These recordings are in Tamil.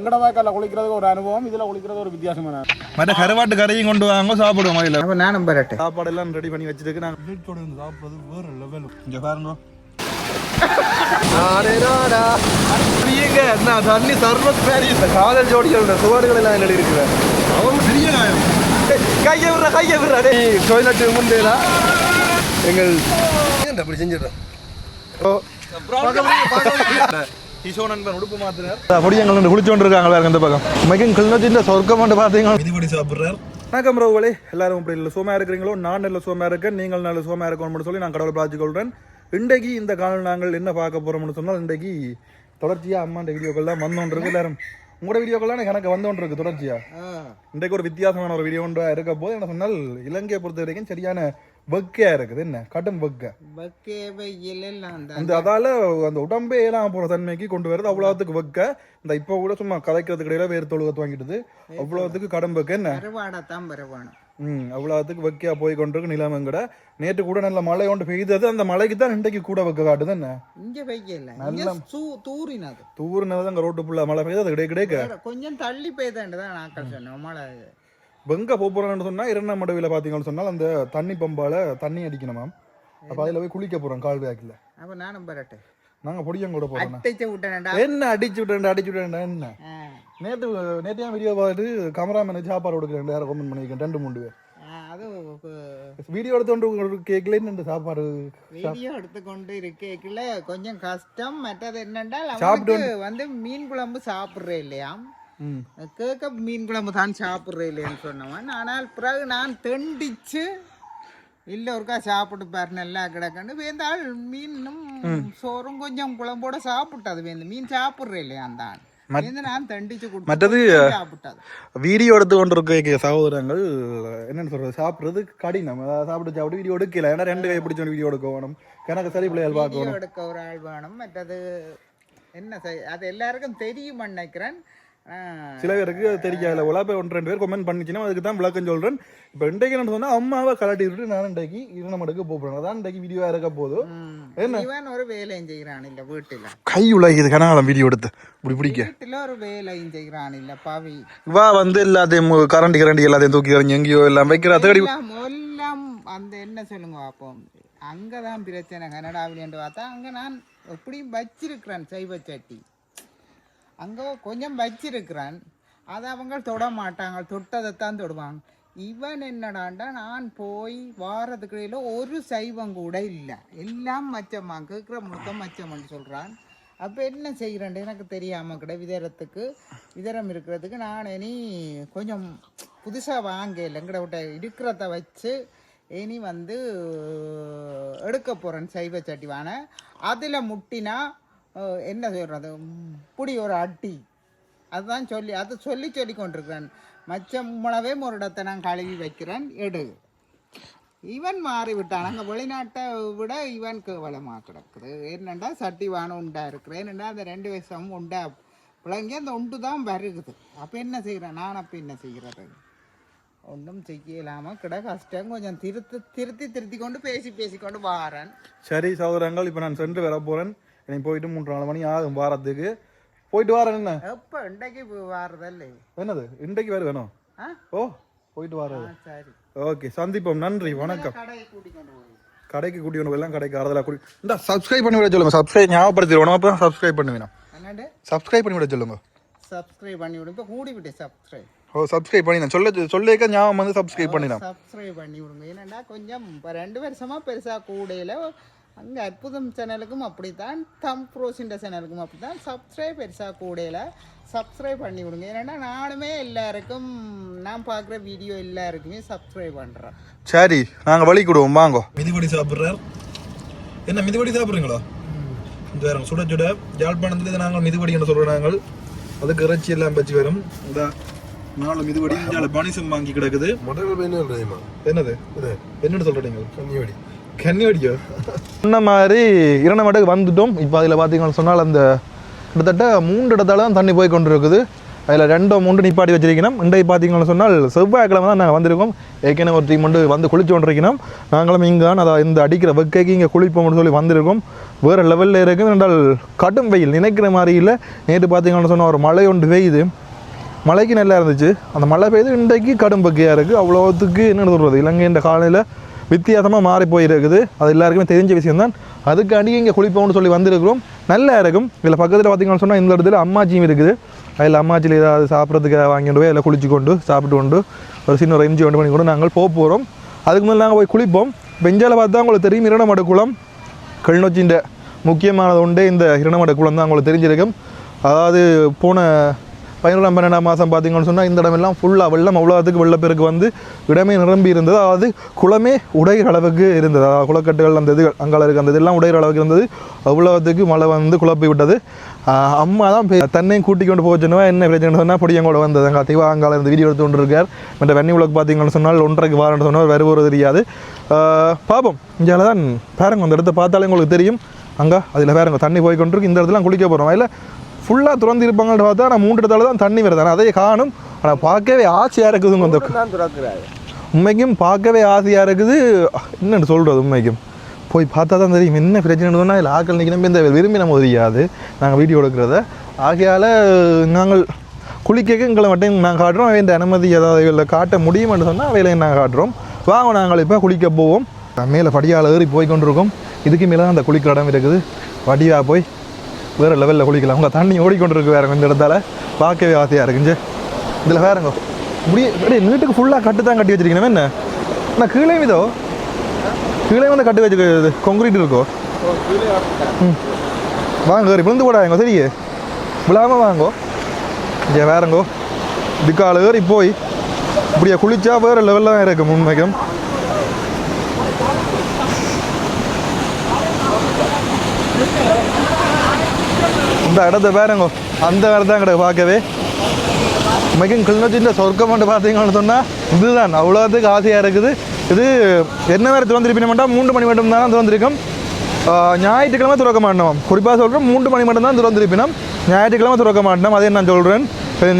வெங்கடவாய்க்கால குளிக்கிறது ஒரு அனுபவம், இதுல குளிக்கிறது ஒரு வித்தியாசமான. மற்ற கருவாட்டு கரையும் கொண்டு வாங்க சாப்பிடுவோம். அதில் அப்போ நானும் பரட்டேன். சாப்பாடு எல்லாம் ரெடி பண்ணி வச்சிருக்கு. நாங்கள் வீட்டோட வந்து சாப்பிட்றது வேறு லெவல். இங்கே பாருங்க தண்ணி சர்வத் மாதிரி இந்த காதல் ஜோடிகளோட சுவடுகள் எல்லாம் எழுதி இருக்கிறேன். அவங்க பெரிய காயம். கையை விடுறா டொய்லெட்டு முன்னேடா எங்கள் அப்படி செஞ்சிடறோம். ஈசோ நண்பன் உடுப்பு மாத்தினார் பொடியங்கள் குளிச்சோண்டு இருக்காங்க வேறு இந்த பக்கம் மிகவும் கிளிநொச்சின்ற சொர்க்கம் வந்து பார்த்தீங்கன்னா மிதிபடி சாப்பிட்றாரு. வணக்கம் ரோவலே, எல்லாரும் இப்படி இல்லை சோமா இருக்கிறீங்களோ? நான் நல்ல சோமா இருக்கேன், நீங்கள் நல்ல சோமா இருக்கணும்னு சொல்லி நான் கடவுளை பிரார்த்திக் கொள்கிறேன். இன்றைக்கு இந்த காலம் நாங்கள் என்ன பார்க்க போகிறோம்னு சொன்னால், இன்றைக்கு தொடர்ச்சியாக அம்மாண்ட வீடியோக்கள் தான் வந்தோன்றிருக்கு. எல்லாரும் உங்களோட வீடியோக்கள்லாம் எனக்கு வந்தோன்றிருக்கு தொடர்ச்சியாக. இன்றைக்கு ஒரு வித்தியாசமான ஒரு வீடியோ ஒன்றா இருக்க போது என்ன சொன்னால், இலங்கையை பொறுத்த வரைக்கும் சரியான வெக்கையா இருக்குது. என்ன கடும் அந்த அதால அந்த உடம்பே எல்லாம் போற தன்மைக்கு கொண்டு வருது. அவ்வளவுக்கு வெக்க இந்த இப்ப கூட சும்மா கதைக்கிறதுக்கு இடையில வேறு தொழுகத்து வாங்கிடுது. அவ்வளவுக்கு கடும் வெக்க என்ன அவ்வளவுக்கு வெக்கையா போய் கொண்டிருக்கு நிலைமைங்கட. நேற்று கூட நல்ல மழை கொண்டு பெய்தது. அந்த மழைக்கு தான் இன்றைக்கு கூட வெக்க காட்டுது. என்ன தூரினது அங்க ரோட்டு ஃபுல்லா மழை பெய்யுது. அது கிடைக்க கொஞ்சம் தள்ளி பெய்தான் மழை. வெங்க போறோம்னு சொன்னா இரண்டாம் மடவில பாத்தீங்கன்னு சொன்னால் அந்த தண்ணி பம்பால தண்ணி அடிக்கணுமா. அப்ப அதுல போய் குளிக்க போறோம் கால்வாய்க்குல. அப்ப நானும் பரட்டேன். நாங்க பொடியும் கூட போறோம். என்ன அடிச்சு விட்டேன்டா என்ன நேற்று வீடியோ பார்த்துட்டு கேமராமேன் சாப்பாடு கொடுக்குறேன். யாரும் கமெண்ட் பண்ணிருக்கேன் 2-3 பேர். வீடியோ எடுத்துக்கொண்டு கேட்கல சாப்பாடு வீடியோ எடுத்துக்கொண்டு இருக்கேக்கல கொஞ்சம் கஷ்டம். மற்றது என்னென்றால் சாப்பிட்டு வந்து மீன் குழம்பு சாப்பிட்றேன் இல்லையா, கேட்க மீன் குழம்பு தான் சாப்பிட்றேன் இல்லையான்னு சொன்னவன். ஆனால் பிறகு நான் தெண்டிச்சு இல்லை ஒருக்கா சாப்பிட்டு பாரு நல்லா கிடக்கன்னு வேந்தாள் மீனும் சோறும் கொஞ்சம் குழம்போட சாப்பிட்டது. வேந்து மீன் சாப்பிட்றேன் இல்லையா அந்த மற்றது வீடியோ எடுத்து கொண்டிருக்க சகோதரங்கள் என்னன்னு சொல்றது, சாப்பிட்றது கடினம். சாப்பிட்டு வீடியோ எடுக்கல. ஏன்னா 2 கை பிடிச்ச வீடியோ எடுக்க வேணும். கணக்கு சரி பிள்ளைகள் பார்க்கணும், எடுக்க ஒரு ஆள் வேணும். மற்றது என்ன அது எல்லாருக்கும் தெரியும் நினைக்கிறேன். சில பேருக்கு தெரியாத போல. இப்போ 1-2 பேர் கமெண்ட் பண்ணிச்சுன்னா அதுக்கு தான் விளக்கம் சொல்றேன். இப்போ இன்றைக்கு என்ன சொன்னா அம்மாவை கலாட்டி விட்டு நான் இன்றைக்கு இரண்டு போறேன். அதான் இன்றைக்கு வீடியோ இருக்க போதும். என்ன ஒரு வேலையும் செய்யறான் இல்ல வீட்டுல, கை உலகிது கனாலம் வீடியோ எடுத்து இப்படி பிடிக்க வீட்டுல ஒரு வேலையும் செய்யறான் இல்ல பாவி. வா வந்து எல்லாத்தையும் கரண்டி எல்லாத்தையும் தூக்கி எறிஞ்சு எங்கேயோ எல்லாம் வைக்கிறா. எல்லாம் அந்த என்ன சொல்லுங்க அப்போ அங்கதான் பிரச்சனை. கனடாவிலேன்னு பார்த்தா அங்க நான் எப்படியும் வச்சிருக்கிறேன் சைவ சட்டி. அங்கே கொஞ்சம் வச்சிருக்கிறான். அதை அவங்க தொட மாட்டாங்க, தொட்டதைத்தான் தொடுவாங்க. இவன் என்னடாண்டா நான் போய் வாரத்துக்கிடையில் ஒரு சைவம் கூட இல்லை, எல்லாம் மச்சம்மா கேட்குற முழுக்க மச்சம்னு சொல்கிறான். அப்போ என்ன செய்கிறேன் எனக்கு தெரியாமல் கிட்ட விதரம் இருக்கிறதுக்கு நான் இனி கொஞ்சம் புதுசாக வாங்கல எங்கட விட்ட இருக்கிறத வச்சு இனி வந்து எடுக்க போகிறேன் சைவ சட்டிவான. அதில் முட்டினா என்ன சொல்கிறது புடி ஒரு அட்டி. அதுதான் சொல்லி கொண்டிருக்கிறேன். மச்ச மிளவே ஒரு இடத்தை நான் கழுவி வைக்கிறேன் எடு. இவன் மாறிவிட்டான். அங்கே வெளிநாட்டை விட இவன் கேவலமாக கிடக்குது. என்னென்னா சட்டிவான உண்டா இருக்கிறேன். என்னென்னா அந்த 2 வயசும் உண்டா பிள்ளைங்க அந்த உண்டு தான் வருகுது. அப்போ என்ன செய்கிறேன் நான்? அப்போ என்ன செய்கிறது? ஒன்றும் செய்யலாமல் கிட கஷ்டம். கொஞ்சம் திருத்தி கொண்டு பேசிக்கொண்டு வாரேன். சரி சகோதரங்கள், இப்போ நான் சென்று வர போகிறேன். எனக்கு போயிட்டு 3-4 மணி ஆகும் வாரத்துக்கு. போயிட்டு வரேன். என்ன எப்போ இன்றைக்கு வாரதல்ல? என்னது இன்றைக்கு வேறு வேணும்? ஓ போயிட்டு வரது. சரி ஓகே, சந்திப்போம். நன்றி, வணக்கம். கடைக்கு கூட்டி கொண்டு போயெல்லாம் கடைக்கு ஆறுதலாக கூட்டி இந்த சப்ஸ்கிரைப் பண்ணி விட சொல்லுங்க. சப்ஸ்கிரைப் ஞாபகப்படுத்திடுவோம். அப்போ சப்ஸ்கிரைப் பண்ணுவேன். சப்ஸ்கிரைப் பண்ணி விட சொல்லுங்க. சப்ஸ்கிரைப் பண்ணி விடுங்க. கூடி விட்டு சப்ஸ்கிரைப் சப்ஸ்கிரைப் பண்ணி நான் சொல்லிக்க ஞாபகம் வந்து சப்ஸ்கிரைப் பண்ணிடலாம். சப்ஸ்கிரைப் பண்ணி விடுங்க. ஏன்னா கொஞ்சம் 2 வருஷமா பெருசாக கூடையில் அங்கே அற்புதம் சேனலுக்கும் அப்படித்தான், தம் ப்ரோஸின்ற சேனலுக்கும் அப்படித்தான் சப்ஸ்கிரைப் பெருசாக கூடையில் சப்ஸ்கிரைப் பண்ணி விடுங்க. ஏன்னா நானுமே எல்லாருக்கும் நான் பார்க்குற வீடியோ எல்லாருக்குமே சப்ஸ்கிரைப் பண்ணுறேன். சரி நாங்கள் வழி கொடுவோம் வாங்க. மிதிபடி சாப்பிட்றார். என்ன மிதிபடி சாப்பிட்றீங்களா? இந்த சுட யாழ்ப்பாணத்தில் இதை நாங்கள் மிதிபடி என்று சொல்கிறோம். நாங்கள் அதுக்கு இறைச்சி எல்லாம் பச்சு வரும். இந்த 4 மிதிபடி பனிசம் வாங்கி கிடக்குது. என்னது என்னன்னு சொல்கிறீங்க? கன்னிவடியோ சொன்ன மாதிரி 2 மடக்கு வந்துட்டோம். இப்போ அதில் பார்த்தீங்கன்னு சொன்னால் அந்த கிட்டத்தட்ட 3 இடத்தால தான் தண்ணி போய் கொண்டு இருக்குது. அதில் 2-3 நிப்பாட்டி வச்சிருக்கணும். இன்றைக்கு பார்த்தீங்கன்னு சொன்னால் செவ்வாய்க்கிழமை தான் நாங்கள் வந்திருக்கோம். ஏற்கனவே ஒரு டீம் வந்து குளிச்சு கொண்டிருக்கணும். நாங்களும் இங்கே தான் அதை இந்த அடிக்கிற வெக்கைக்கு இங்கே குளிப்போம்னு சொல்லி வந்திருக்கோம். வேறு லெவலில் இருக்குது. என்றால் கடும் வெயில் நினைக்கிற மாதிரி இல்லை. நேற்று பார்த்தீங்கன்னு சொன்னால் ஒரு மழை ஒன்று பெய்யுது. மழைக்கு நல்லா இருந்துச்சு. அந்த மழை பெய்யுது. இன்றைக்கு கடும் வெக்கையாக இருக்குது. அவ்வளோத்துக்கு என்ன சொல்கிறது, இலங்கை இந்த காலையில் வித்தியாசமாக மாறி போயிருக்குது. அது எல்லாருக்குமே தெரிஞ்ச விஷயம் தான். அதுக்காண்டி இங்கே குளிப்போம்னு சொல்லி வந்திருக்கிறோம். நல்லா இருக்கும். இதில் பக்கத்தில் பார்த்தீங்கன்னு சொன்னால் இந்த இடத்துல அம்மாச்சியும் இருக்குது. அதில் அம்மாச்சியில் ஏதாவது சாப்பிட்றதுக்கு வாங்கிட்டு போய் அதில் குளிச்சு கொண்டு சாப்பிட்டு கொண்டு ஒரு சின்ன ஒரு என்ஜாய் பண்ணி கொண்டு நாங்கள் போகிறோம். அதுக்கு மேலே நாங்கள் போய் குளிப்போம். பெஞ்சால் பார்த்தா உங்களுக்கு தெரியும் இரணமட குளம். கிளிநொச்சின்ற முக்கியமானது உண்டே இந்த இரணமட குளம் தான் உங்களுக்கு தெரிஞ்சிருக்கும். அதாவது போன 11-12 மாதம் பார்த்தீங்கன்னு சொன்னால் இந்த இடமெல்லாம் ஃபுல்லாக வெள்ளம் அவ்வளோத்துக்கு வெள்ளப்பெருக்கு வந்து இடமே நிரம்பி இருந்தது. அதாவது குளமே உடைகிற அளவுக்கு இருந்தது. அதாவது குளக்கட்டுகள் அந்த இது அங்கால இருக்குது அந்த இதெல்லாம் உடைகிற அளவுக்கு இருந்தது. அவ்வளோத்துக்கு மழை வந்து குழப்பி விட்டது. அம்மா தான் தன்னையும் கூட்டி கொண்டு போச்சுன்னா என்ன பிரச்சனை சொன்னால் பொடியங்கூட வந்தது. அங்கே திவா அங்கால இருந்து வீடியோ எடுத்து கொண்டு இருக்கார். மற்ற வெண்ணி உலக பார்த்தீங்கன்னு சொன்னால் 1:30 வாரன்னு சொன்னால் வருவது தெரியாது. பார்ப்போம். இங்கே தான் பாருங்க, அந்த இடத்த பார்த்தாலே உங்களுக்கு தெரியும். அங்கே அதில் பாருங்க தண்ணி போய் கொண்டிருக்கு. இந்த இடத்துல குளிக்க போகிறோம். அதில் ஃபுல்லாக திறந்து இருப்பாங்கன்னு பார்த்தா நான் 3 இடத்துல தான் தண்ணி வருது. ஆனால் அதையே காணும். ஆனால் பார்க்கவே ஆசையாக இருக்குதுங்க. அந்த உண்மைக்கும் பார்க்கவே ஆசையாக இருக்குது. என்னென்னு சொல்கிறது, உண்மைக்கும் போய் பார்த்தா தான் தெரியும் என்ன பிரச்சனைன்னு சொன்னால் இல்லை ஆக்கள் நிற்கணும். இந்த விரும்பி நம்ம தெரியாது நாங்கள் வீடியோ எடுக்கிறத. ஆகையால் நாங்கள் குளிக்க எங்களை மட்டும் நாங்கள் காட்டுறோம். இந்த அனுமதி ஏதாவது இல்லை காட்ட முடியும்னு சொன்னால் வேலையை நாங்கள் காட்டுறோம். வாங்க நாங்கள் இப்போ குளிக்க போவோம். மேலே படியால் ஏறி போய் கொண்டிருக்கோம். இதுக்கு மேலே தான் அந்த குளிக்கிற இடம் இருக்குது. படியாக போய் வேறு லெவலில் குளிக்கலாம். உங்கள் தண்ணி ஓடிக்கொண்டிருக்கு வேறுங்க. இந்த இடத்துல பார்க்கவே ஆசையாக இருக்குங்க. இதில் வேறுங்க இப்படி நீட்டுக்கு ஃபுல்லாக கட்டு தான் கட்டி வச்சிருக்கணும். என்ன நான் கீழே இதோ கீழே வந்து கட்டி வச்சுக்கிறது கொங்கிரீட் இருக்கோ. வாங்க விழுந்து போடாங்க சரியே விழாமல் வாங்கோ. இங்கே வேறங்கோ இதுக்கால ஏறி போய் இப்படியே குளிச்சா வேறு லெவலில் தான் இருக்கும். உண்மைக்கும் இந்த இடத்த பாருங்க, அந்த இடத்த தான் கிடக்கு பார்க்கவே. உண்மைக்கும் கிளிநொச்சின்ற சொர்க்கம் மட்டும் பார்த்தீங்கன்னு சொன்னால் இதுதான் அவ்வளோத்துக்கு ஆசையாக இருக்குது. இது என்ன வேறு திறந்திருப்பினோம்னா 3 மணி மட்டும் தான் திறந்திருக்கும். ஞாயிற்றுக்கிழமை திறக்க மாட்டோம். குறிப்பாக சொல்கிறோம் 3 மணி மட்டும் தான் திறந்திருப்பினோம். ஞாயிற்றுக்கிழமை திறக்க மாட்டோம். அதே நான் சொல்கிறேன்.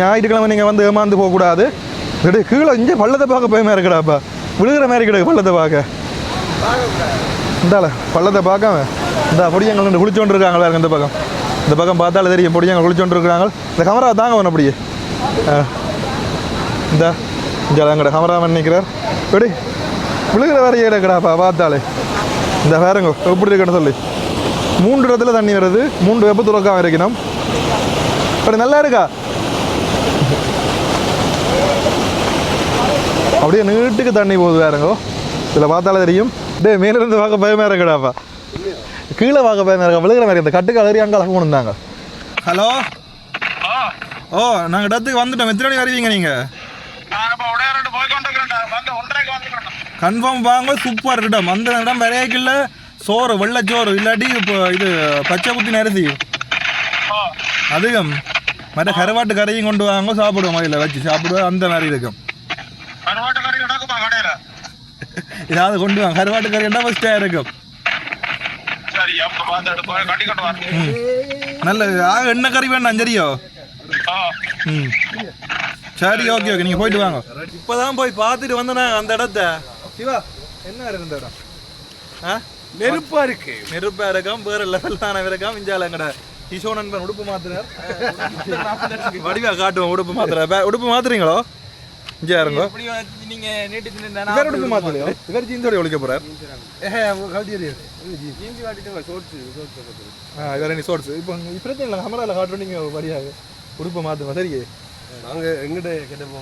ஞாயிற்றுக்கிழமை நீங்கள் வந்து ஏமாந்து போகக்கூடாது. கீழே இங்கே பள்ளத்தை பார்க்க பயமாக இருக்குடாப்பா. விழுகிற மாதிரி கிடக்கு பள்ளத்தை பார்க்க. இந்தால பள்ளத்தை பார்க்காம இந்த பொடியங்கள் குளிச்சு கொண்டு இருக்காங்களா இருக்கு. இந்த பக்கம் பார்த்தாலே தெரியும் பொடியங்க குளிச்சு கொண்டு இருக்கிறாங்க. இந்த கேமரா தாங்க வேணும் அப்படியே. இந்த இங்கே எங்கட கேமராமேன் நிற்கிறார். எப்படி விழுகிற வரையே கிடக்குறாப்பா பார்த்தாலே. இந்த வேறங்க எப்படி இருக்குன்னு சொல்லி 3 இடத்துல தண்ணி வருது. 3 வெப்ப துறக்காம இருக்கணும். அப்படி நல்லா இருக்கா. அப்படியே நீட்டுக்கு தண்ணி போகுது வேறங்கோ. இதில் பார்த்தாலே தெரியும். டே மேலிருந்து பார்க்க பயமாக இருக்கடாப்பா. கீழே பார்க்க பயமாக இருக்கா. விழுகிற மாதிரி இந்த கட்டுக்கு அலறி அங்கே அழகு இருந்தாங்க. ஹலோ ஓ நாங்கள் இடத்துக்கு வந்துட்டோம். எத்தனை மணி வருவீங்க நீங்கள்? கன்ஃபார்ம் வாங்க. சூப்பர் இடம். அந்த இடம் வரையக்கில்ல சோறு வெள்ளச்சோறு இல்லாட்டி இப்போ இது பச்சை குத்தி நரிசி அதிகம். மற்ற கருவாட்டு கரையும் கொண்டு வாங்க சாப்பிடுவோம். அதில் வச்சு சாப்பிடுவோம். அந்த மாதிரி இருக்கும். ஏதாவது கொண்டு வாங்க. கருவாட்டு கறி என்ன ஃபஸ்ட்டாக இருக்கும். நல்ல என்ன கறி வேண்டாம் சரியோ. சரி ஓகே ஓகே நீங்கள் போயிட்டு வாங்க. இப்போதான் போய் பார்த்துட்டு வந்தேன் அந்த இடத்த. சிவா என்ன இருக்கு இந்த இடம்? நெருப்பாக இருக்கு. நெருப்பாக இருக்கும். வேறு லெவலான இருக்கும். இஞ்சால எங்கட கிஷோ நண்பன் உடுப்பு மாத்துறார். வடிவா காட்டுவோம். உடுப்பு மாத்துற உடுப்பு மாத்துறீங்களோ? இங்கே இருங்கோ. இவர் உடுப்பு மாத்தலையோ? இவர் ஜீன்ஸோட ஒழிக்க போறார். இவர் நீ சோர்ஸ் இப்போ பிரச்சனை இல்லை. கேமராவில் காட்டுறோம். நீங்கள் வடியாக உடுப்பை மாற்றுமா சரியே. நாங்கள் எங்கிட்ட கேட்டப்போ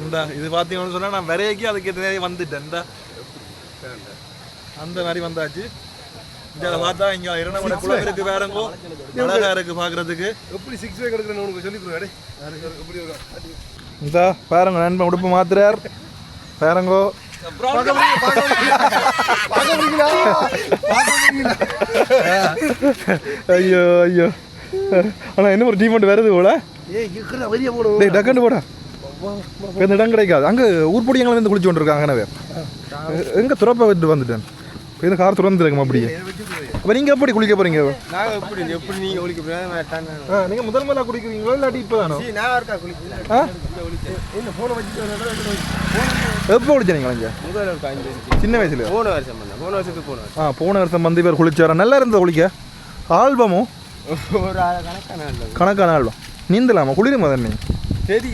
இந்தா இது பார்த்தீங்கன்னு சொன்னால் நான் வரையக்கி அதுக்கு வந்துட்டேன். இந்த அந்த மாதிரி வந்தாச்சு. இங்கே பார்த்தா இங்கே இரண்டு குளம் இருக்குது. வேறங்கோ அழகாக இருக்குது பார்க்குறதுக்கு. எப்படி 6 வே கிடக்குறேன்னு உனக்கு சொல்லிக்கிறேன். எப்படி இந்த பாருங்க நண்பன் உடுப்பு மாத்துறார். பாருங்கோ ஐயோ ஐயோ. ஆனால் என்ன ஒரு டீம் மட்டும் வருது போல. டக்குன்னு போடா. இந்த இடம் கிடைக்காது. அங்கே ஊர்பொடியங்களை வந்து குளிச்சு கொண்டிருக்காங்க. எனவே எங்கே துறப்பை விட்டு வந்துட்டேன். இந்த கார் துறந்துருக்கும் அப்படியே. அப்போ நீங்கள் எப்படி குளிக்க போகிறீங்க? நாங்கள் எப்படி நீங்கள் குளிக்க போகிறேன்? நீங்கள் முதல் முதலாக குளிக்கிறீங்களோ இல்லாட்டி இப்போ தானோ? நான் இருக்கா குளிக்கிறேன். இந்த ஃபோனை வச்சுட்டு எப்போ குளிச்சா நீங்கள் இங்கே? சின்ன வயசுல? போன வருஷத்துக்கு போனேன். போன வருஷம் வந்து இவர் குளிச்சாரா? நல்லா இருந்தது குளிக்க. ஆல்பமும் ஒரு கணக்கான ஆல்பம். நீந்தலாமா? குளிருமா தண்ணி? சரி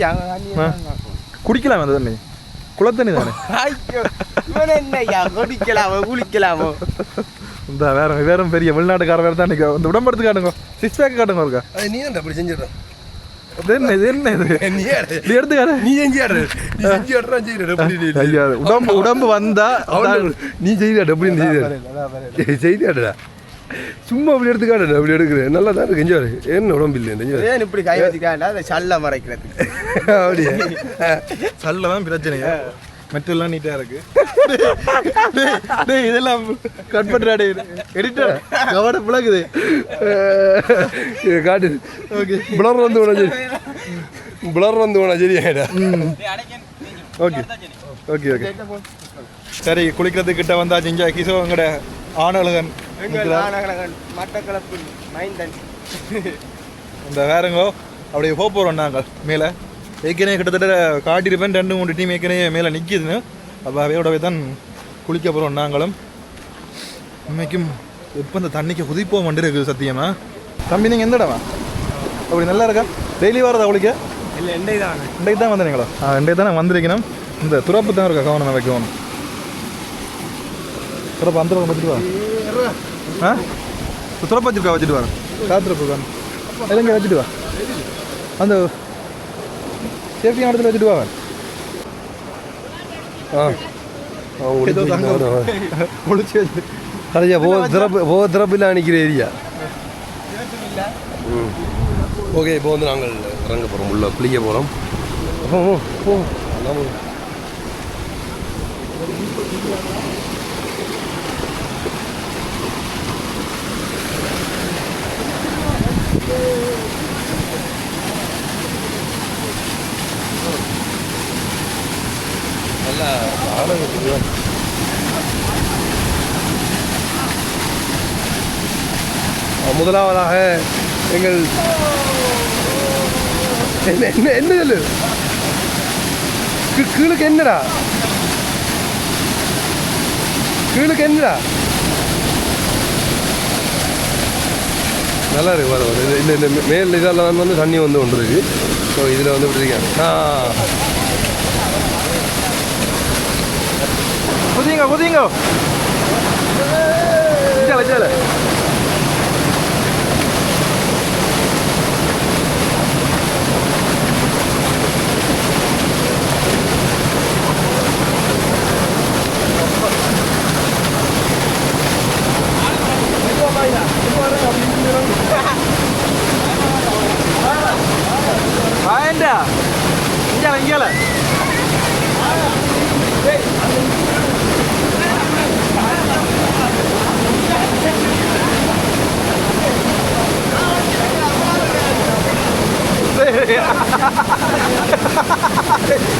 குடிக்கலாமா அந்த தண்ணி? குளத்தண்ணி தானே? குளிக்கலாமோ? இந்த வேற பெரிய வெளிநாட்டுக்கார வேறு தான் நிற்கும். இந்த உடம்பு எடுத்து காட்டுங்க. 6 பேக் காட்டுங்க இருக்கா? அது நீ தான் அப்படி செஞ்சிடறேன். உடம்பு வந்தா நீ செய்தாடு அப்படின்னு செய்தாடுடா. சும்மா அப்படி எடுத்துக்காடு. அப்படி எடுக்கிறேன் நல்லா தான் இருக்கு. கெஞ்சாரு என்ன உடம்பு இல்லை இப்படி கை வச்சுக்காண்டா அதை சல்ல மறைக்கிறது. அப்படியே சல்ல தான் பிரச்சனை. மெட்டெல்லாம் நீட்டா இருக்கு. இதெல்லாம் கட் பண்றாடே எடிட்டர் கவட புலகுது காட்டு. ஓகே பிளர் வந்து வேணா சரி. பிளர் வந்து வேணா சரி ஆயிடா. ஓகே ஓகே ஓகே சரி. குளிக்கிறதுக்கிட்ட வந்தாச்சு. இங்கே கிசோ எங்கட ஆனழகன் மட்டக்களப்பு மைந்தன். இந்த வேறங்கோ அப்படியே போகிறோம் நாங்கள் மேலே. ஏற்கனவே கிட்டத்தட்ட காட்டியிருப்பேன் 2-3 டீம் ஏற்கனவே மேலே நிற்கிதுன்னு. அப்போ அவையோடவே தான் குளிக்க போகிறோம் நாங்களும். உண்மைக்கும் எப்போ இந்த தண்ணிக்கு குதிப்போம் வந்து இருக்குது சத்தியமாக. தம்பி நீங்கள் எந்த இடமா? அப்படி நல்லா இருக்கா? டெய்லி வரதா குளிக்க? இல்லை இன்றைக்கு தான் வந்தீங்களா? இன்றைக்கு தான் வந்திருக்கணும். இந்த துறப்பு தான் இருக்கா கவனம் வைக்கணும். துறப்பு அந்த பக்கம் வச்சுட்டு வா. துறப்பு வச்சுருக்கா? வச்சுட்டு வரேன். காத்திருப்பு தான் இல்லைங்க வச்சுட்டு வா. அந்த சேஃப்டி இடத்துல வச்சுட்டு வாங்க. திறப்பில் அணிக்கிற ஏரியா. ஓகே இப்போ வந்து நாங்கள் இறங்க போகிறோம். உள்ள குளிக்க போகிறோம். நல்லா முதலாவதாக எங்கள் என்ன சொல்லு கீழுக்கு என்னடா? கீழுக்கு என்னடா? நல்லா இருக்கு வர இந்த மேல் இதெல்லாம் வந்து தண்ணி வந்து கொண்டு இருக்கு. ஸோ இதில் வந்து இப்படி இருக்காங்க. குதிங்க சல இங்கல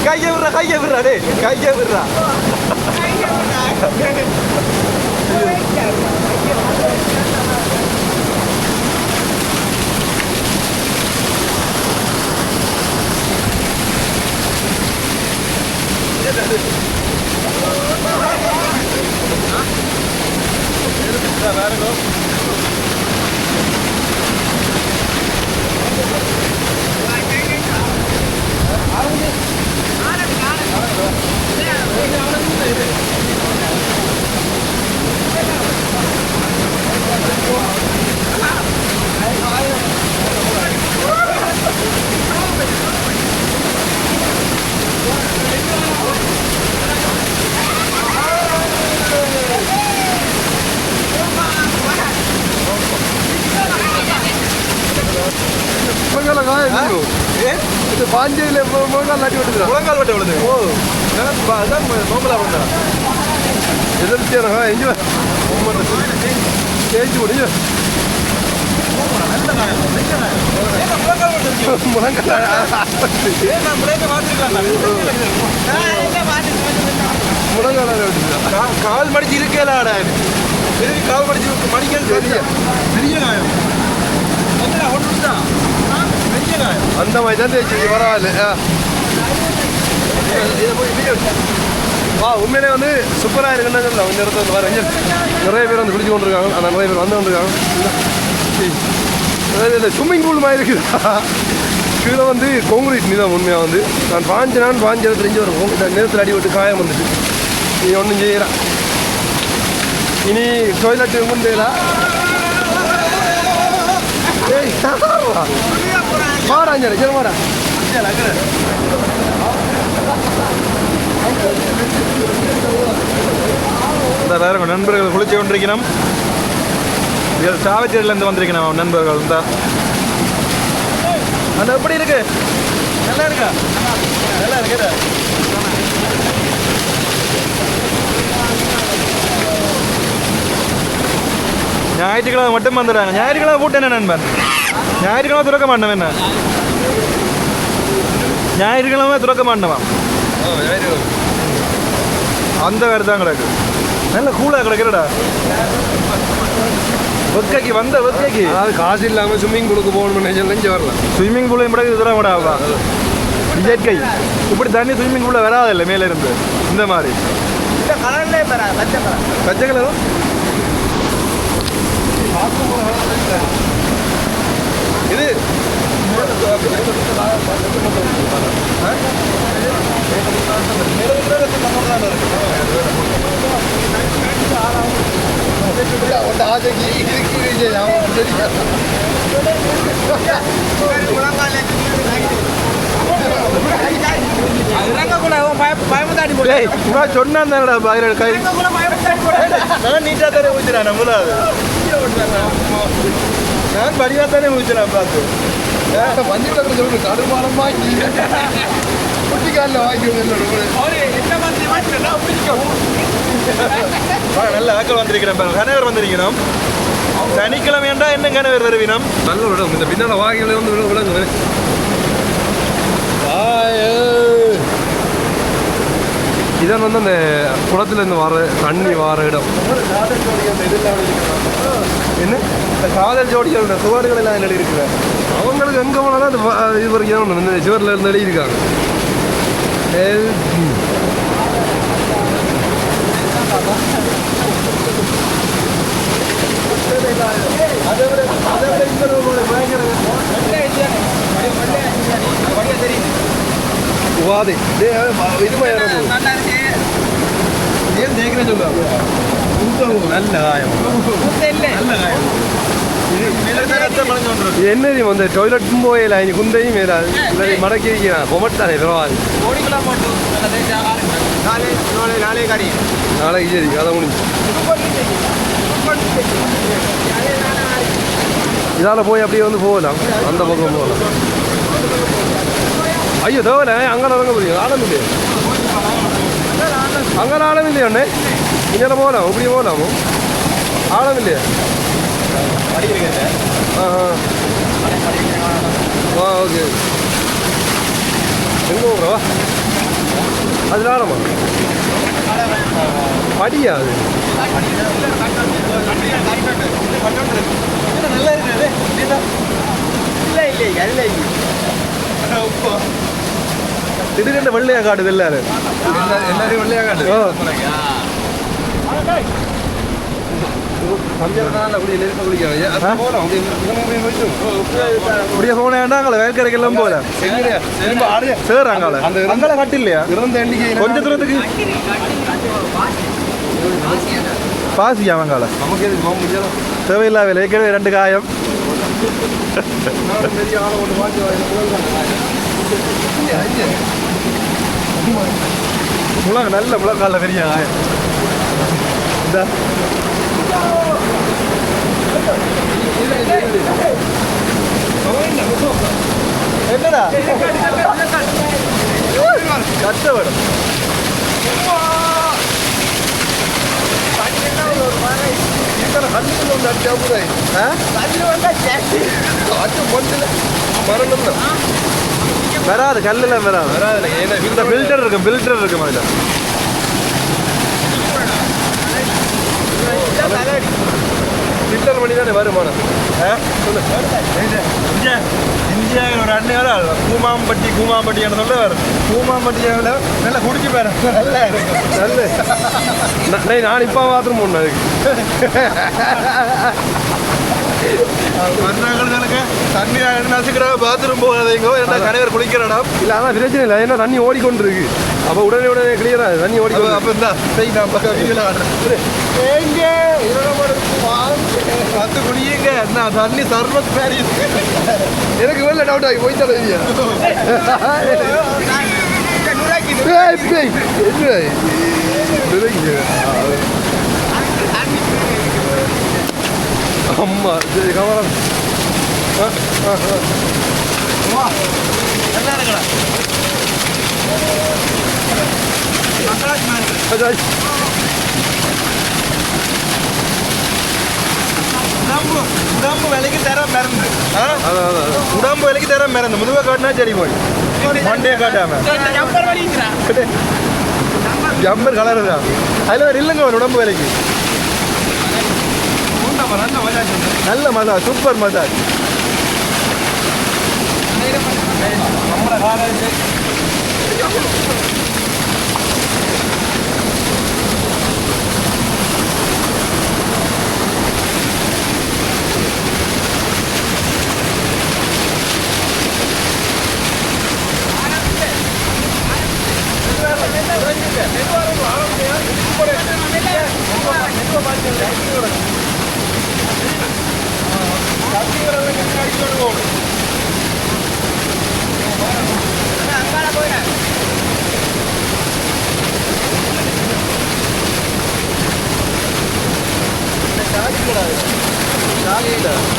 கைய விடுறா டே கைய விடுறா. பாஞ்சையில் முழங்கால் நாட்டி விட்டுது. முழங்கால் வட்ட விழுது. ஓ அதான் நோம்பலா வந்தா எதிர்த்தியா எஞ்சி தேய்ச்சி முடிஞ்சு கால் மடிச்சு இருக்கலாடா. கால் மடிச்சு மடிக்கல் பெரிய காயம் அந்த மாதிரி தான் தேய்ச்சி பரவாயில்ல. வா உண்மையிலே வந்து சூப்பராக இருக்குன்னு சொல்லலாம். இந்த இடத்துல வர நிறைய பேர் வந்து குளிச்சு கொண்டிருக்காங்க. ஆனால் நிறைய பேர் வந்து கொண்டிருக்காங்க. இந்த ஸ்விம்மிங் பூல் மாதிரி இருக்குதா? கீழே வந்து கான்கிரீட் நீதான் உண்மையாக வந்து நான் பாஞ்ச இடத்துல தெரிஞ்சு வரும். இந்த நேரத்தில் அடிபட்டு காயம் வந்துட்டு நீ ஒன்றும் செய்கிறான். இனி டொய்லெட்டு முந்தேலா மாறாஞ்சு சரி மாறா இந்த வேற நண்பர்கள் குளிச்சு கொண்டிருக்கணும். சாவச்சேரியிலேருந்து வந்திருக்கணும் நண்பர்கள். இந்த அந்த எப்படி இருக்கு? நல்லா இருக்கா? நல்லா இருக்கு. ஞாயிற்றுக்கிழமை மட்டும் வந்துடுறாங்க. ஞாயிற்றுக்கிழமை போட்டு என்ன நண்பன்? ஞாயிற்றுக்கிழமை துறக்க மாட்டோம். என்ன ஞாயிற்றுக்கிழமை துறக்க மாட்டோமா? அந்த வேறு தான் கிடக்கு. நல்ல கூலாக கிடக்குறடா. வெக்கைக்கு வந்த வெக்கைக்கு அதாவது காசு இல்லாமல் ஸ்விம்மிங் பூலுக்கு போகணும்னு நினைச்சு வரலாம். ஸ்விம்மிங் பூலையும் கூட இது தர மாட்டாவா? இயற்கை இப்படி தண்ணி ஸ்விம்மிங் பூலில் வராதில்லை மேலே இருந்து. இந்த மாதிரி பச்சை கலரும் இது சொன்னா கை நீட்டா தானே ஊத்துறான். நம்மளாது நான் படிவா தானே ஊத்துறான். பார்த்து கடுமானமாக்கி குட்டிக்காலில் வாங்கி நல்ல ஆக்கள் வந்திருக்கிறேன். கணவர் வந்திருக்கிறோம். சனிக்கிழமை என்றா என்ன கணவர் வருவினம்? நல்ல விடம். இந்த பின்னால் வாங்கில வந்து விளங்கு இதான் வந்து அந்த குளத்துலேருந்து வர தண்ணி வர இடம். என்ன இந்த காதல் ஜோடிகள் சுவர்கள் எல்லாம் எழுதி இருக்கிறேன். அவங்களுக்கு எங்கே போனாலும் அது இது வரைக்கும் இந்த சுவரில் இருந்து எழுதியிருக்காங்க. உவாதை இது ஏன் தேக்கிறேன் சொல்லுவாங்க. நல்ல காயம். என்ன வந்து டொய்லெட்டும் போயில இனி குந்தையும் மேலா மடக்கி வைக்கிறான். பொமட்டானே பரவாயில்ல. நாளைக்கு சரி அதை முடிஞ்சு இதால் போய் அப்படியே வந்து போகலாம். அந்த பக்கம் போகலாம். ஐயோ தேவல அங்கே நடங்க முடியும். ஆழம் இல்லையா? அங்கே ஆழம் இல்லையா? அண்ணே இங்கே போகலாம். இப்படியே போகலாமோ? ஆழம் இல்லையா? ஓகே எங்கே போகிறவா? அதில் ஆழமா? படியா அது? நல்லா இருக்குது. திடீர்னு வெள்ளையா காட்டுது. எல்லாரும் வெள்ளையா காட்டு. வேல்கரைக்கெல்லாம் போல சார் அங்கால கட்டு இல்லையா? கொஞ்ச தூரத்துக்கு பாசியா அங்கால தேவையில்லா வேலை. ஏற்கனவே 2 காயம். முழங்க நல்ல முழங்கால பெரிய காயம். இந்த என்னடா கஷ்டப்படும். வராது கல்லுலாம் வராது. இந்த ஃபில்டர் இருக்கு. ஃபில்டர் இருக்கு மாதிரி லிட்டர் மணி தானே வருமானம் சொல்லு. இந்தியாவில் ஒரு அண்ணன் கூமாம்பட்டி என்ன சொல்ல வரும். கூமாம்பட்டியாவில் நல்லா குடிச்சு பாரு, நல்லா இருக்கும். நல்ல நான் இப்போ பாத்ரூம் ஒன்று அதுக்கு தண்ணி நசுக்கிறா பாத்ரூம் போகாதீங்க, என்ன கணவர் குளிக்கிறடா. இல்லை அதான் பிரச்சனை இல்லை, ஏன்னா தண்ணி ஓடிக்கொண்டிருக்கு. அப்போ உடனே கிளியரா தண்ணி ஓடிக்கொண்டு. அப்போ தான் சரி, நான் பத்து குடியுங்க, நான் தண்ணி சர்வத் மாதிரி எனக்கு வேலை டவுட் ஆகி போய் தர அம்மா சரி கமலம் நல்லா இருக்கடா. உடம்பு விலைக்கு தர மருந்து, உடம்பு விலைக்கு தர மருந்து முதுவை காட்டினா சரி போய் மண்டையை காட்டாம ஜம்பர் கலரு தான் அதில் ஒரு இல்லைங்க ஒரு உடம்பு விலைக்கு. நல்ல மசாஜ், சூப்பர் மசாஜ்.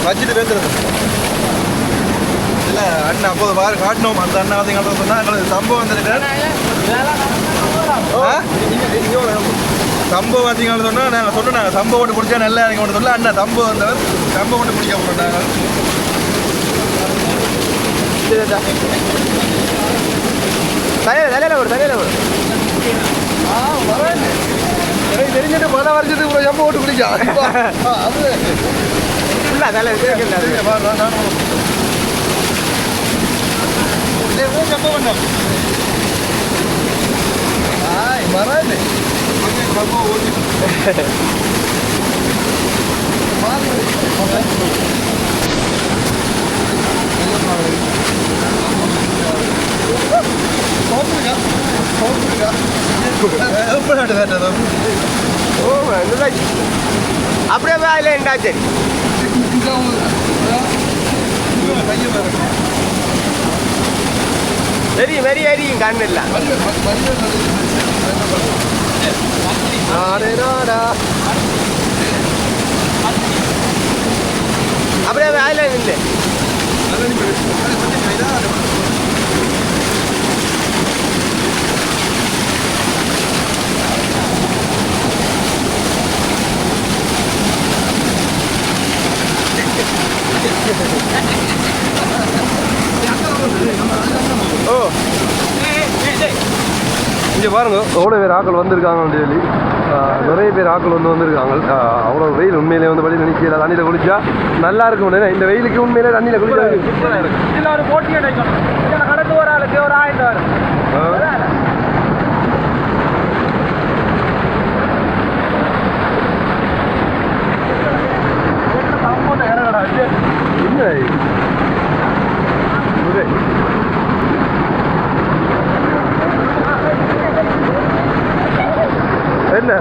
வச்சுட்டு பேசுறது இல்லை அண்ணன் அப்போது பாரு காட்டணும். அந்த அண்ணன் வந்து எங்கள்கிட்ட சொன்னால் எங்களுக்கு சம்பவம் வந்துருக்கேன். சம்பவம் வந்தீங்கன்னு சொன்னால் நாங்கள் சொன்னோம், நாங்கள் சம்பவம் மட்டும் பிடிச்சா நல்லா எனக்கு ஒன்று சொல்ல. அண்ணா சம்பவம் வந்தவர் சம்பவம் மட்டும் பிடிக்க போகிறோம் நாங்கள். தலையில ஒரு எனக்கு தெரிஞ்சுட்டு பல வருஷத்துக்கு ஒரு ஜம்பை ஓட்டு பிடிக்கும். அது இல்லை தலை சம்பவம் வேண்டாம் வராது சம்பவம் ஓட்டி அப்படியே அதில் என்ன சரி வெறி வெறி எரியும் கண்ணு இல்லை அப்படியே அதில் இல்லை ஓ இங்கே பாருங்க எவ்வளோ பேர் ஆக்கள் வந்திருக்காங்க டெய்லி. நிறைய பேர் ஆக்கள் வந்திருக்காங்க. அவ்வளோ வெயில் உண்மையிலே வந்து வழி நினைக்கல. தண்ணியில் குளிச்சா நல்லா இருக்கும். இந்த வெயிலுக்கு உண்மையிலே தண்ணியில் குளிச்சா இதில் ஒரு போட்டி கிடைக்கும். இதில் கடந்து ஒரு ஆளுக்கு ஒரு 1000 வரும். என்ன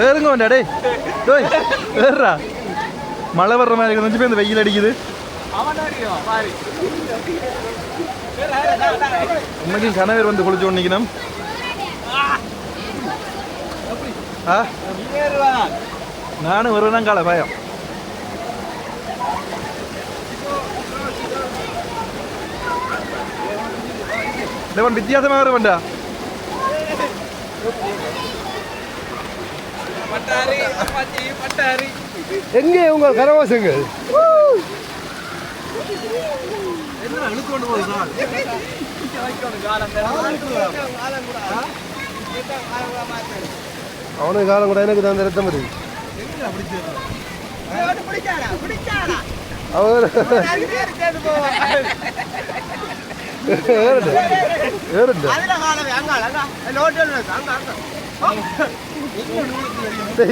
ஏறுங்க வேண்டா டே டோய் ஏறுறா. மழை வர்ற மாதிரி கொஞ்சம் பேர் இந்த வெயில் அடிக்குது. உண்மைக்கும் கணவர் வந்து குளிச்சு ஒன்னிக்கணும். நானும் வருவேன் கால பயம். வித்தியாசமாக வருவேன்டா. எங்கே உங்கள் கரவாசங்கள்? அவனுக்கு காலம் கூட எனக்கு தான் ரத்தம் வருது. அவர்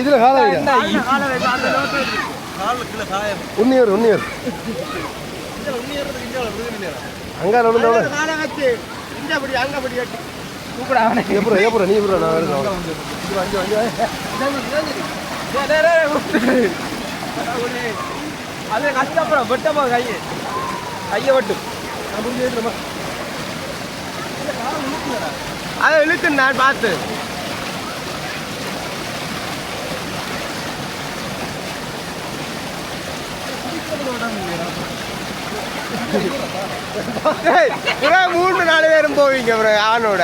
இதுல காலம் உன்னியர் அங்க எப்போ நீ அது கஷ்டப்படும் வெட்டமா கையை வெட்டும் அதை இழுத்து நான் பார்த்து மூணு நாலு பேரும் போவீங்க ஆனோட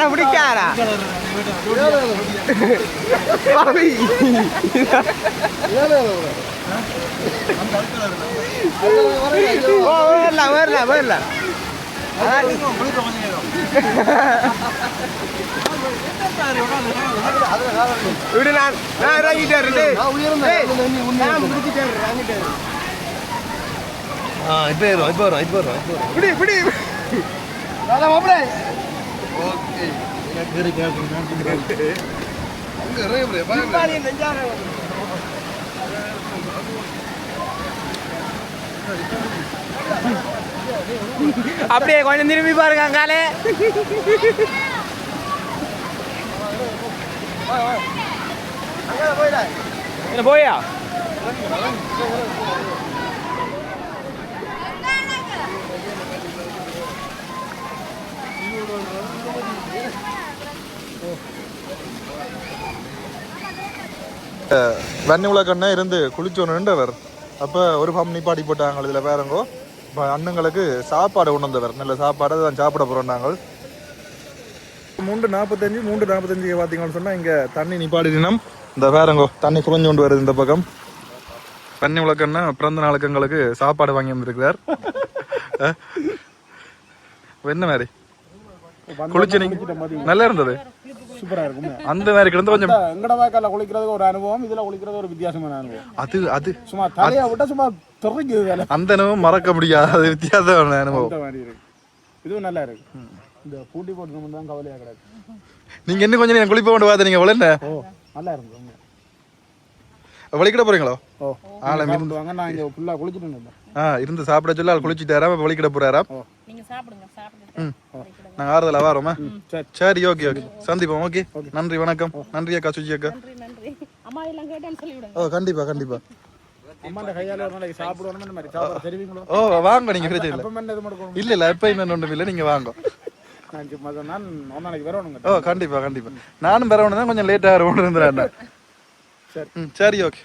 பிடிக்காரா வரல விடு நான் இறங்கிட்டேன். இப்போ வரும் பிடி பிடி அப்படியே கொஞ்சம் திரும்பி பாருங்க அங்காலே. போயா வன்னி உலகண்ணே இருந்து குளிச்சோன்னுன்றவர் அப்போ ஒரு ஃபார்ம் நிப்பாட்டி போட்டாங்க. இதில் வேறங்கோ இப்போ அண்ணங்களுக்கு சாப்பாடு கொண்டு வந்தவர், நல்ல சாப்பாடு தான் சாப்பிட போகிறோம். நாங்கள் 3:45 பார்த்தீங்கன்னு சொன்னால் இங்கே தண்ணி நிப்பாடினோம். இந்த வேறங்கோ தண்ணி குறைஞ்சு கொண்டு வருது இந்த பக்கம். வன்னி உலகண்ணா பிறந்த நாளுக்கு எங்களுக்கு சாப்பாடு வாங்கி வந்திருக்கிறார். என்ன மாதிரி குளிச்சு நல்லா இருந்தது, சூப்பரா இருக்கும். அந்த மாதிரி கிடந்து கொஞ்சம் எங்கட வாய்க்கால குளிக்கிறது ஒரு அனுபவம், இதுல குளிக்கிறது ஒரு வித்தியாசமான அனுபவம். அது சும்மா தலையை விட்டா சும்மா துறைக்குது. அந்த அனுபவம் மறக்க முடியாது, வித்தியாசமான அனுபவம். இதுவும் நல்லா இருக்கு. இந்த பூட்டி போட்டு தான் கவலையா கிடக்கு. நீங்க இன்னும் கொஞ்சம் குளிப்ப கொண்டு பார்த்து நீங்க வளர்ந்த நல்லா இருக்கு. வலிக்கிட போறீங்களோ? ஆளை வாங்க, நான் இங்க ஃபுல்லா குளிச்சுட்டு இருந்தேன். இருந்து சாப்பிட சொல்லி ஆள் குளிச்சுட்டாரா, வலிக்கிட போறாரா? நாங்க ஆறுதலா வரோமா? சரி, ஓகே ஓகே, சந்திப்போம். ஓகே, நன்றி, வணக்கம். நன்றி அக்கா, சுஜி அக்கா. ஓ கண்டிப்பா கண்டிப்பா. ஓ வாங்க, நீங்க பிரச்சனை இல்லை. இல்ல எப்பயுமே ஒன்றும் இல்லை, நீங்க வாங்க. ஓ கண்டிப்பா கண்டிப்பா, நானும் பெற ஒன்று தான் கொஞ்சம் லேட்டாக ஒன்று இருந்தேன். சரி, ஓகே.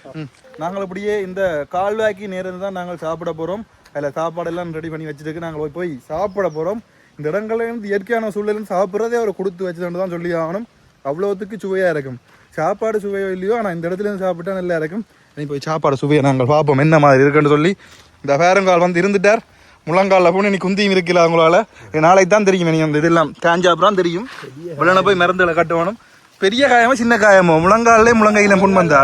நாங்கள் அப்படியே இந்த கால்வாய்க்கு நேரம் தான் நாங்கள் சாப்பிட போகிறோம். அதில் சாப்பாடெல்லாம் ரெடி பண்ணி வச்சுருக்கு. நாங்கள் போய் சாப்பிட போகிறோம். இந்த இடங்கள்லேருந்து இயற்கையான சூழலேருந்து சாப்பிட்றதே அவர் கொடுத்து வச்சுட்டு தான் சொல்லி ஆகணும். அவ்வளோத்துக்கு சுவையாக இருக்கும். சாப்பாடு சுவையோ இல்லையோ, ஆனால் இந்த இடத்துலேருந்து சாப்பிட்டா நல்லா இருக்கும். நீ போய் சாப்பாடு சுவையை நாங்கள் பார்ப்போம் என்ன மாதிரி இருக்குன்னு சொல்லி. இந்த பேரங்கால் வந்து இருந்துட்டார். முழங்காலில் போன நீ குந்தியும் இருக்கல அவங்களால. நாளைக்கு தான் தெரியும். நீ அந்த இதெல்லாம் காஞ்சாப்புறம் தெரியும். வெள்ளனை போய் மருந்துகளை கட்டுவணும். பெரிய காயமோ சின்ன காயமோ, முழங்காலே முழங்கையில புண் வந்தா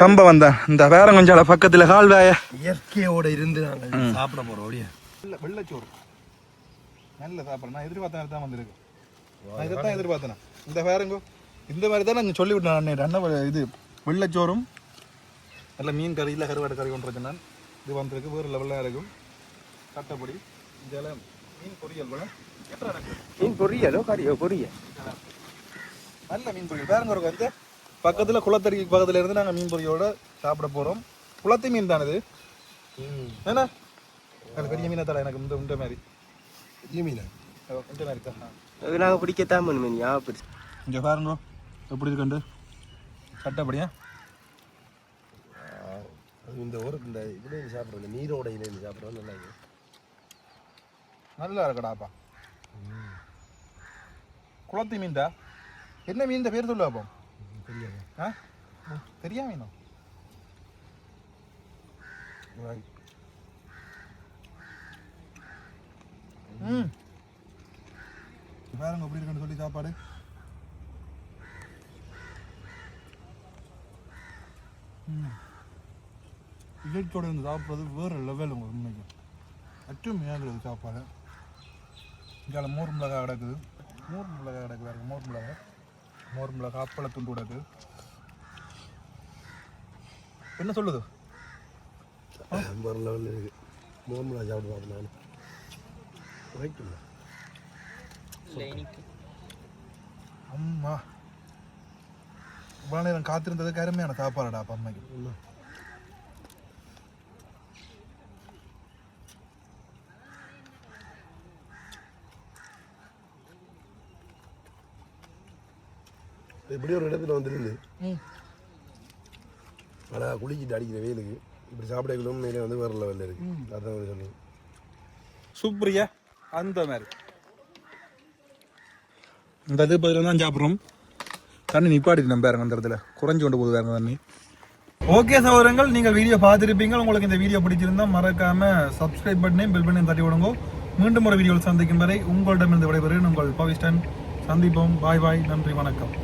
சம்பவம் தான். இந்த வேறங்கஞ்சால பக்கத்துல கால்வாய இயற்கையோட இருந்து நாங்கள் சாப்பிட போறோம். வெள்ளச்சோறு நல்ல சாப்பாடு. நான் எதிர்பார்த்தேன் தான் வந்திருக்கு. நான் இதைத்தான் எதிர்பார்த்தேன். இந்த வேறங்கோ இந்த மாதிரி தான் நான் சொல்லிவிட்டேன். அண்ணன் இது வெள்ளச்சோறும் நல்ல மீன் கறி இல்லை கருவாடு கறி கொண்டு வச்சேன். இது வந்திருக்கு, வேறு லெவலாக இருக்கும். கட்டப்படி இதெல்லாம் மீன் பொரியல் போல. மீன் பொரியலோ கறியோ? பொரியல், நல்ல மீன் பொரியல். வேறங்க வந்து பக்கத்தில் குளத்தறிக்கு பக்கத்தில் இருந்து நாங்கள் மீன் பொரியலோட சாப்பிட போகிறோம். குளத்தி மீன் தானே இது? ஏன்னா அது பெரிய மீனை தர எனக்கு இந்த மாதிரி பெரிய மீன் இந்த மாதிரி தான் நாங்கள் பிடிக்கத்தான் பண்ணுவேன். ஞாபகம் இங்கே பாருங்க எப்படி இருக்குண்டு கட்டப்படியா. இந்த ஊருக்கு இந்த இதில் சாப்பிட்றோம், இந்த நீரோட இலையில் சாப்பிட்றோம். நல்லா இருக்கு. நல்லா இருக்கடாப்பா. குளத்தி மீன்டா? என்ன மீன் பேர் சொல்லு அப்போ? ஆ தெரியா மீனோ? பாருங்க எப்படி இருக்குன்னு சொல்லி சாப்பாடு. இயற்கையோட இருந்து சாப்பிட்றது வேறு லெவல் உங்களுக்கு உண்மைக்கு அற்றுமையாக இருக்குது சாப்பாடு. இங்கே மோர் மிளகா கிடக்குது, பாருங்க மோர் மிளகா அப்பள துண்டு கிடக்குது. என்ன சொல்லுது? வேறு லெவலில் இருக்குது. மோர் மிளகா சாப்பிட்டு பார்ப்பேன் நான். ரைட்டுங்களா அம்மா இவ்வளோ நேரம் காத்திருந்ததுக்கு அருமையான சாப்பாடுடா அப்பா அம்மைக்கு. இப்படி ஒரு இடத்துல வந்துருந்து அழகாக குளிக்கிட்டு அடிக்கிற வெயிலுக்கு இப்படி சாப்பிடங்களும் மேலே வந்து வேறு லெவலில் இருக்குது. அதான் சொல்லுங்கள். சூப்பரியா அந்த மாதிரி இந்த இது பதில் தான் சாப்பிட்றோம். தண்ணி நிப்பாட்டிட்டு நம்ம பாருங்க அந்த இடத்துல குறைஞ்சு கொண்டு போகுது பாருங்க தண்ணி. ஓகே சகோதரங்கள், நீங்கள் வீடியோ பார்த்துருப்பீங்க. உங்களுக்கு இந்த வீடியோ பிடிச்சிருந்தா மறக்காம சப்ஸ்கிரைப் பண்ணி பெல் பண்ணி தட்டி விடுங்க. மீண்டும் ஒரு வீடியோவில் சந்திக்கும் வரை உங்களிடமிருந்து விடைபெறுகிறேன் உங்கள் பவிஸ்டன். சந்திப்போம். பாய் பாய். நன்றி, வணக்கம்.